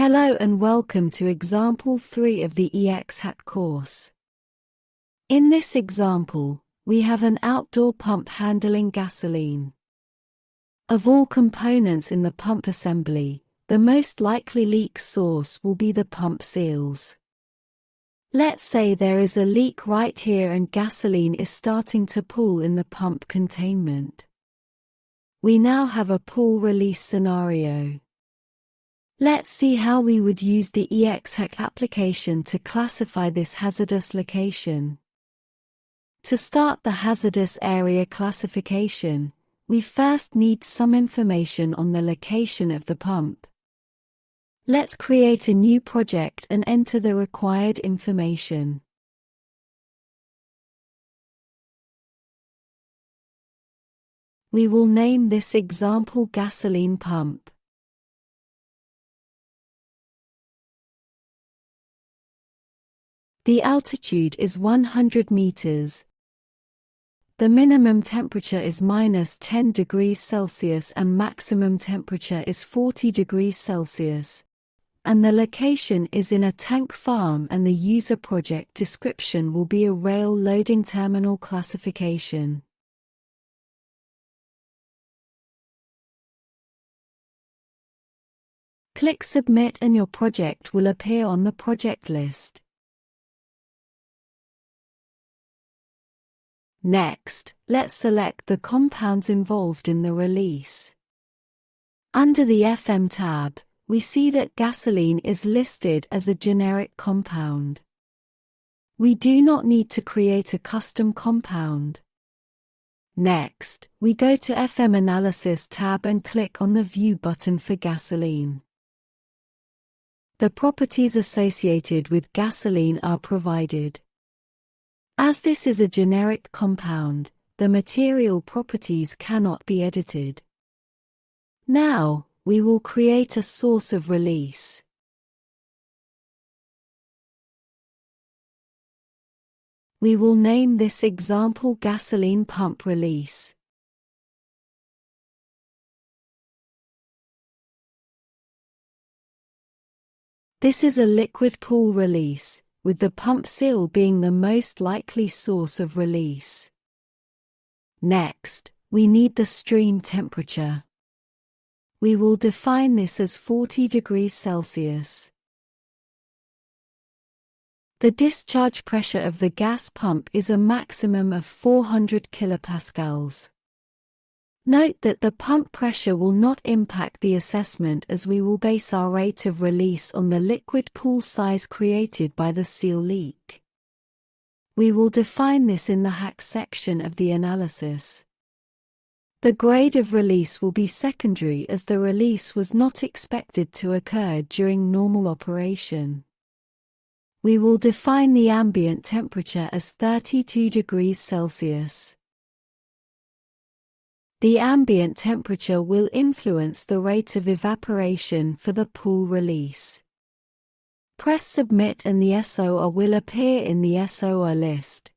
Hello and welcome to example 3 of the ExHAC course. In this example, we have an outdoor pump handling gasoline. Of all components in the pump assembly, the most likely leak source will be the pump seals. Let's say there is a leak right here and gasoline is starting to pool in the pump containment. We now have a pool release scenario. Let's see how we would use the ExHAC application to classify this hazardous location. To start the hazardous area classification, we first need some information on the location of the pump. Let's create a new project and enter the required information. We will name this example gasoline pump. The altitude is 100 meters. The minimum temperature is -10 degrees Celsius and maximum temperature is 40 degrees Celsius. And the location is in a tank farm, and the user project description will be a rail loading terminal classification. Click Submit and your project will appear on the project list. Next, let's select the compounds involved in the release. Under the FM tab, we see that gasoline is listed as a generic compound. We do not need to create a custom compound. Next, we go to FM Analysis tab and click on the View button for gasoline. The properties associated with gasoline are provided. As this is a generic compound, the material properties cannot be edited. Now, we will create a source of release. We will name this example gasoline pump release. This is a liquid pool release, with the pump seal being the most likely source of release. Next, we need the stream temperature. We will define this as 40 degrees Celsius. The discharge pressure of the gas pump is a maximum of 400 kilopascals. Note that the pump pressure will not impact the assessment, as we will base our rate of release on the liquid pool size created by the seal leak. We will define this in the HAC section of the analysis. The grade of release will be secondary, as the release was not expected to occur during normal operation. We will define the ambient temperature as 32 degrees Celsius. The ambient temperature will influence the rate of evaporation for the pool release. Press Submit and the SOR will appear in the SOR list.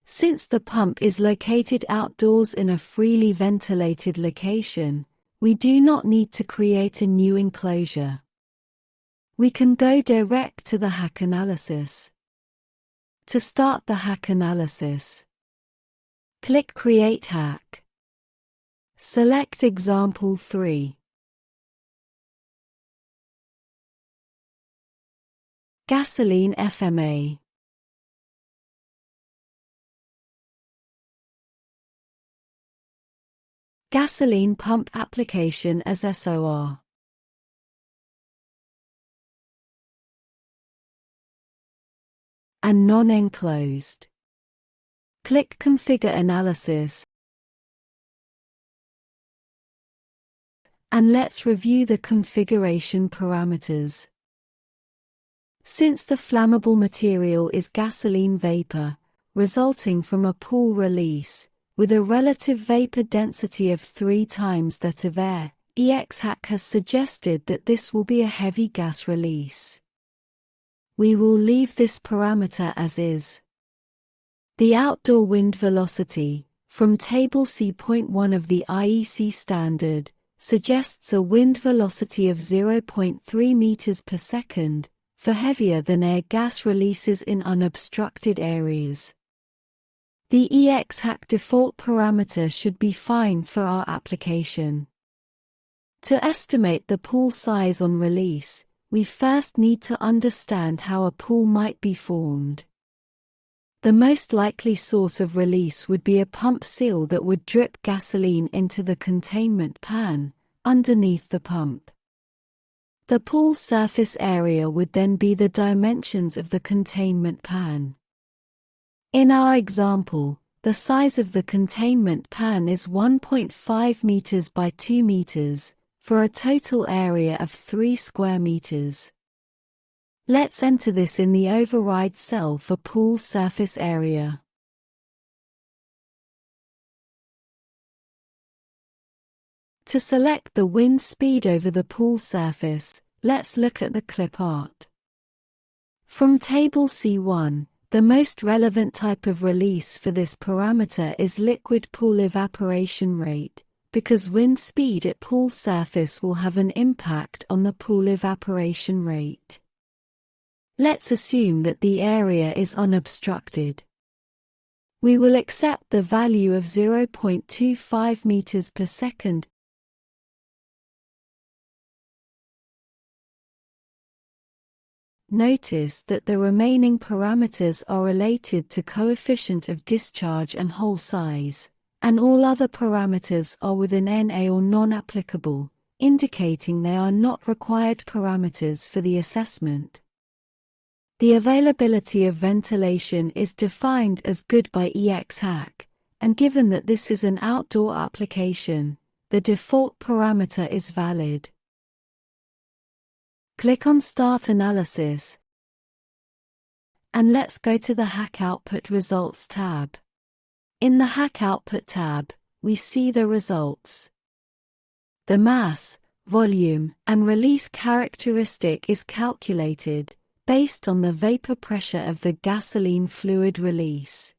Since the pump is located outdoors in a freely ventilated location, we do not need to create a new enclosure. We can go direct to the HAC analysis. To start the HAC analysis, click Create HAC. Select example 3. Gasoline FMA. Gasoline pump application as SOR. And non-enclosed. Click Configure Analysis. And let's review the configuration parameters. Since the flammable material is gasoline vapor, resulting from a pool release, with a relative vapor density of 3 times that of air, ExHAC has suggested that this will be a heavy gas release. We will leave this parameter as is. The outdoor wind velocity, from Table C.1 of the IEC standard, suggests a wind velocity of 0.3 meters per second, for heavier than air gas releases in unobstructed areas. The ExHAC default parameter should be fine for our application. To estimate the pool size on release, we first need to understand how a pool might be formed. The most likely source of release would be a pump seal that would drip gasoline into the containment pan, underneath the pump. The pool surface area would then be the dimensions of the containment pan. In our example, the size of the containment pan is 1.5 meters by 2 meters, for a total area of 3 square meters. Let's enter this in the override cell for pool surface area. To select the wind speed over the pool surface, let's look at the clip art. From Table C1, the most relevant type of release for this parameter is liquid pool evaporation rate, because wind speed at pool surface will have an impact on the pool evaporation rate. Let's assume that the area is unobstructed. We will accept the value of 0.25 meters per second. Notice that the remaining parameters are related to coefficient of discharge and hole size, and all other parameters are within NA or non-applicable, indicating they are not required parameters for the assessment. The availability of ventilation is defined as good by ExHAC, and given that this is an outdoor application, the default parameter is valid. Click on Start Analysis, and let's go to the HAC Output Results tab. In the HAC Output tab, we see the results. The mass, volume, and release characteristic is calculated based on the vapor pressure of the gasoline fluid release.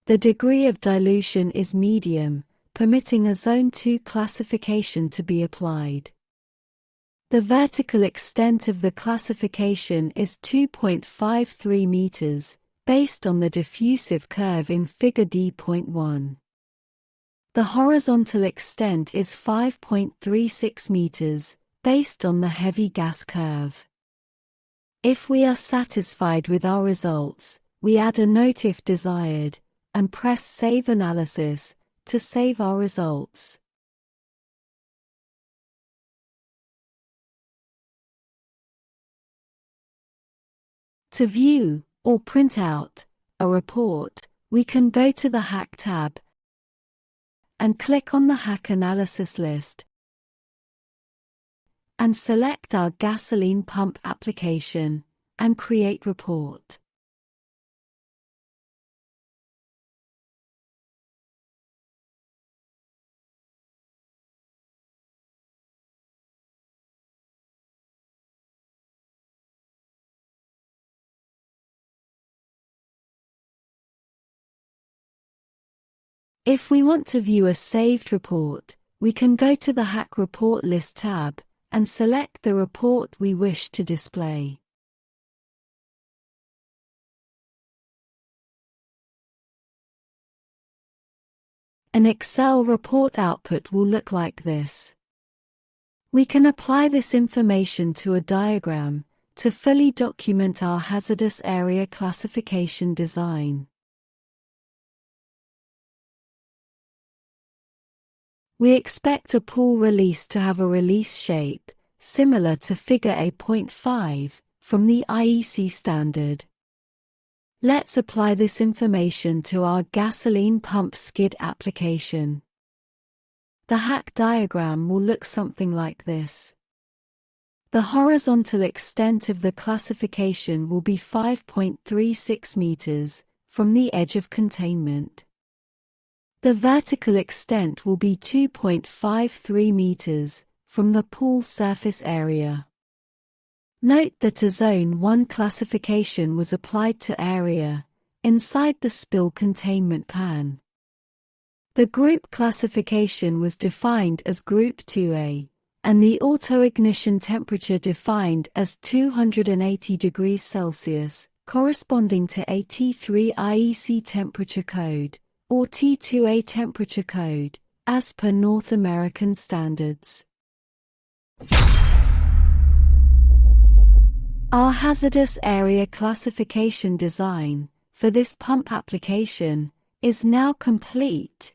The degree of dilution is medium, permitting a Zone 2 classification to be applied. The vertical extent of the classification is 2.53 meters, based on the diffusive curve in Figure D.1. The horizontal extent is 5.36 meters, based on the heavy gas curve. If we are satisfied with our results, we add a note if desired, and press Save Analysis to save our results. To view, or print out, a report, we can go to the HAC tab and click on the HAC Analysis list and select our gasoline pump application and create report. If we want to view a saved report, we can go to the HAC Report List tab and select the report we wish to display. An Excel report output will look like this. We can apply this information to a diagram to fully document our hazardous area classification design. We expect a pool release to have a release shape, similar to Figure A.5, from the IEC standard. Let's apply this information to our gasoline pump skid application. The HAC diagram will look something like this. The horizontal extent of the classification will be 5.36 meters, from the edge of containment. The vertical extent will be 2.53 meters, from the pool surface area. Note that a Zone 1 classification was applied to area, inside the spill containment pan. The group classification was defined as Group 2A, and the auto-ignition temperature defined as 280 degrees Celsius, corresponding to a T3 IEC temperature code, or T2A temperature code, as per North American standards. Our hazardous area classification design, for this pump application, is now complete.